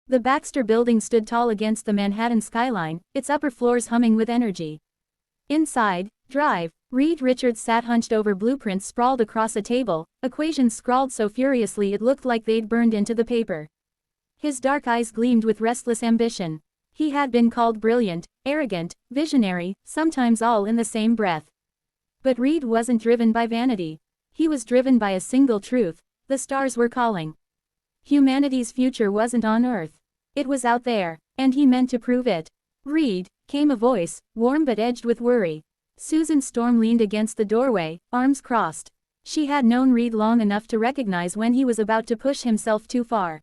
The Baxter Building stood tall against the Manhattan skyline, its upper floors humming with energy. Inside, Drive, Reed Richards sat hunched over blueprints sprawled across a table, equations scrawled so furiously it looked like they'd burned into the paper. His dark eyes gleamed with restless ambition. He had been called brilliant, arrogant, visionary, sometimes all in the same breath. But Reed wasn't driven by vanity. He was driven by a single truth: the stars were calling. Humanity's future wasn't on Earth. It was out there, and he meant to prove it. "Reed," came a voice, warm but edged with worry. Susan Storm leaned against the doorway, arms crossed. She had known Reed long enough to recognize when he was about to push himself too far.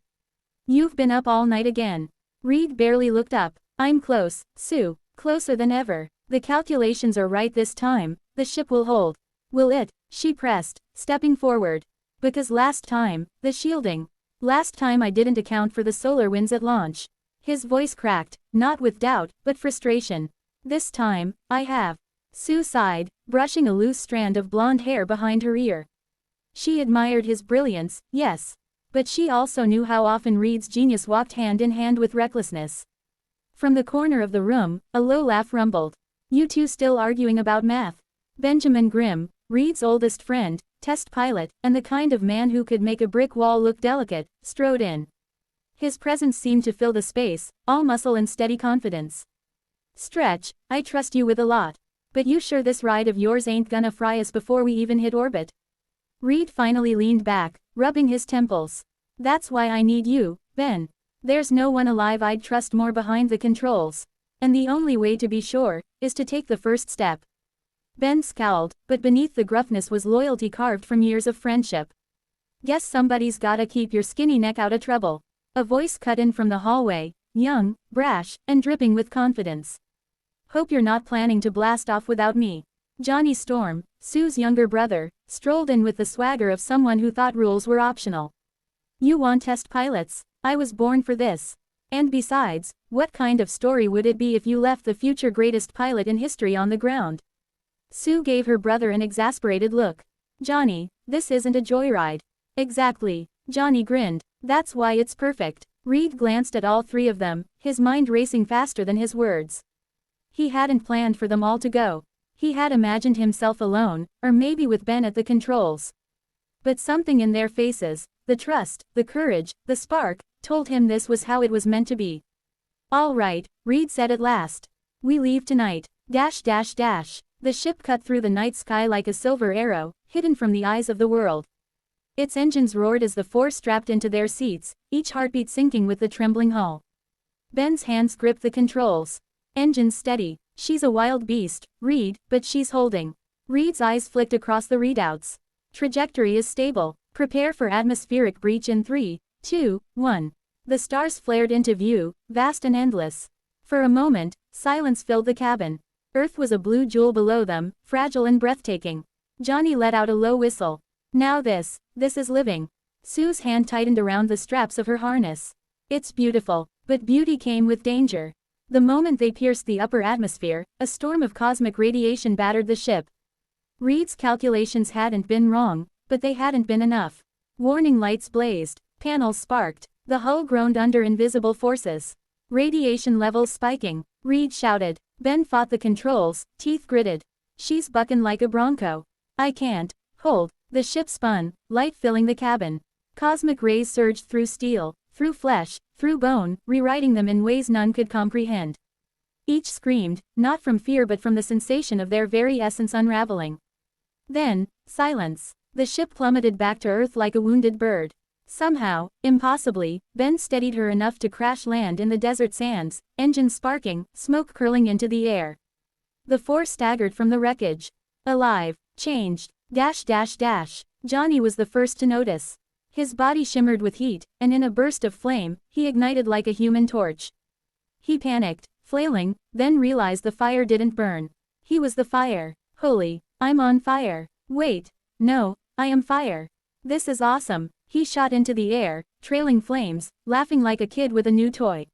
"You've been up all night again." Reed barely looked up. "I'm close, Sue, closer than ever. The calculations are right this time, the ship will hold." "Will it?" she pressed, stepping forward. "Because last time, the shielding. Last time I didn't account for the solar winds at launch." His voice cracked, not with doubt, but frustration. "This time, I have." Sue sighed, brushing a loose strand of blonde hair behind her ear. She admired his brilliance, yes. But she also knew how often Reed's genius walked hand in hand with recklessness. From the corner of the room, a low laugh rumbled. "You two still arguing about math?" Benjamin Grimm, Reed's oldest friend, test pilot, and the kind of man who could make a brick wall look delicate, strode in. His presence seemed to fill the space, all muscle and steady confidence. "Stretch, I trust you with a lot. But you sure this ride of yours ain't gonna fry us before we even hit orbit?" Reed finally leaned back, rubbing his temples. "That's why I need you, Ben. There's no one alive I'd trust more behind the controls. And the only way to be sure, is to take the first step." Ben scowled, but beneath the gruffness was loyalty carved from years of friendship. "Guess somebody's gotta keep your skinny neck out of trouble." A voice cut in from the hallway, young, brash, and dripping with confidence. "Hope you're not planning to blast off without me." Johnny Storm, Sue's younger brother, strolled in with the swagger of someone who thought rules were optional. "You want test pilots? I was born for this. And besides, what kind of story would it be if you left the future greatest pilot in history on the ground?" Sue gave her brother an exasperated look. "Johnny, this isn't a joyride." "Exactly." Johnny grinned. "That's why it's perfect." Reed glanced at all three of them, his mind racing faster than his words. He hadn't planned for them all to go. He had imagined himself alone, or maybe with Ben at the controls. But something in their faces, the trust, the courage, the spark, told him this was how it was meant to be. "All right," Reed said at last. "We leave tonight. Dash dash dash." The ship cut through the night sky like a silver arrow, hidden from the eyes of the world. Its engines roared as the four strapped into their seats, each heartbeat syncing with the trembling hull. Ben's hands gripped the controls. "Engines steady. She's a wild beast, Reed, but she's holding." Reed's eyes flicked across the readouts. "Trajectory is stable. Prepare for atmospheric breach in 3, 2, 1. The stars flared into view, vast and endless. For a moment, silence filled the cabin. Earth was a blue jewel below them, fragile and breathtaking. Johnny let out a low whistle. "Now this is living." Sue's hand tightened around the straps of her harness. "It's beautiful, but beauty came with danger." The moment they pierced the upper atmosphere, a storm of cosmic radiation battered the ship. Reed's calculations hadn't been wrong, but they hadn't been enough. Warning lights blazed, panels sparked, the hull groaned under invisible forces. Radiation levels spiking. Reed shouted. Ben fought the controls, teeth gritted. "She's bucking like a bronco. I can't hold." The ship spun, light filling the cabin. Cosmic rays surged through steel, through flesh, through bone, rewriting them in ways none could comprehend. Each screamed, not from fear but from the sensation of their very essence unraveling. Then, silence. The ship plummeted back to Earth like a wounded bird. Somehow, impossibly, Ben steadied her enough to crash land in the desert sands, engines sparking, smoke curling into the air. The four staggered from the wreckage. Alive, changed, dash dash dash. Johnny was the first to notice. His body shimmered with heat, and in a burst of flame, he ignited like a human torch. He panicked, flailing, then realized the fire didn't burn. He was the fire. "Holy, I'm on fire. Wait. No, I am fire. This is awesome." He shot into the air, trailing flames, laughing like a kid with a new toy.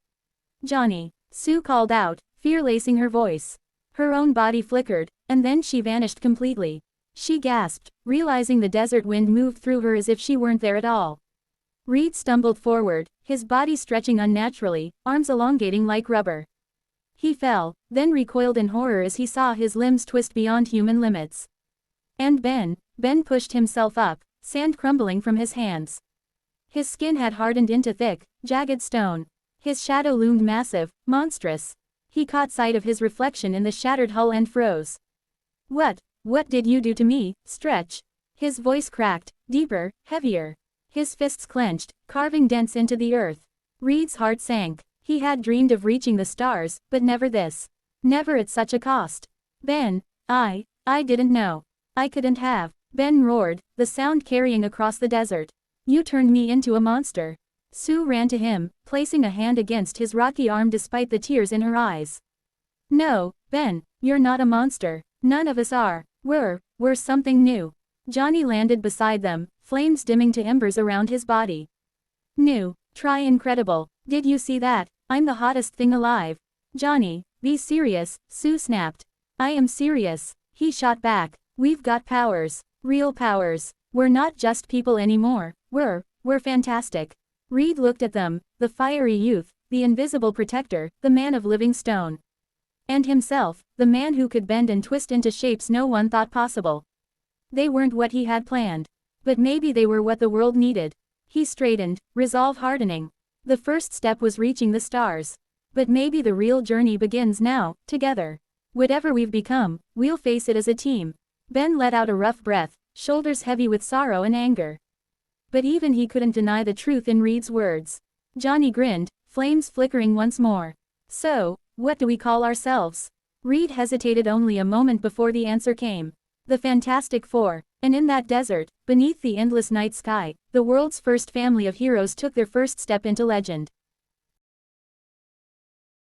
"Johnny," Sue called out, fear lacing her voice. Her own body flickered, and then she vanished completely. She gasped, realizing the desert wind moved through her as if she weren't there at all. Reed stumbled forward, his body stretching unnaturally, arms elongating like rubber. He fell, then recoiled in horror as he saw his limbs twist beyond human limits. And Ben pushed himself up, sand crumbling from his hands. His skin had hardened into thick, jagged stone. His shadow loomed massive, monstrous. He caught sight of his reflection in the shattered hull and froze. What did you do to me, Stretch? His voice cracked, deeper, heavier. His fists clenched, carving dents into the earth. Reed's heart sank. He had dreamed of reaching the stars, but never this. Never at such a cost. Ben, I didn't know. I couldn't have. Ben roared, the sound carrying across the desert. You turned me into a monster. Sue ran to him, placing a hand against his rocky arm despite the tears in her eyes. No, Ben, you're not a monster. None of us are. We're something new. Johnny landed beside them, flames dimming to embers around his body. New, try incredible. Did you see that? I'm the hottest thing alive. Johnny, be serious, Sue snapped. I am serious, he shot back. We've got powers. Real powers. We're not just people anymore. We're fantastic. Reed looked at them, the fiery youth, the invisible protector, the man of living stone. And himself, the man who could bend and twist into shapes no one thought possible. They weren't what he had planned. But maybe they were what the world needed. He straightened, resolve hardening. The first step was reaching the stars. But maybe the real journey begins now, together. Whatever we've become, we'll face it as a team. Ben let out a rough breath, shoulders heavy with sorrow and anger. But even he couldn't deny the truth in Reed's words. Johnny grinned, flames flickering once more. So, what do we call ourselves? Reed hesitated only a moment before the answer came. The Fantastic Four. And in that desert, beneath the endless night sky, the world's first family of heroes took their first step into legend.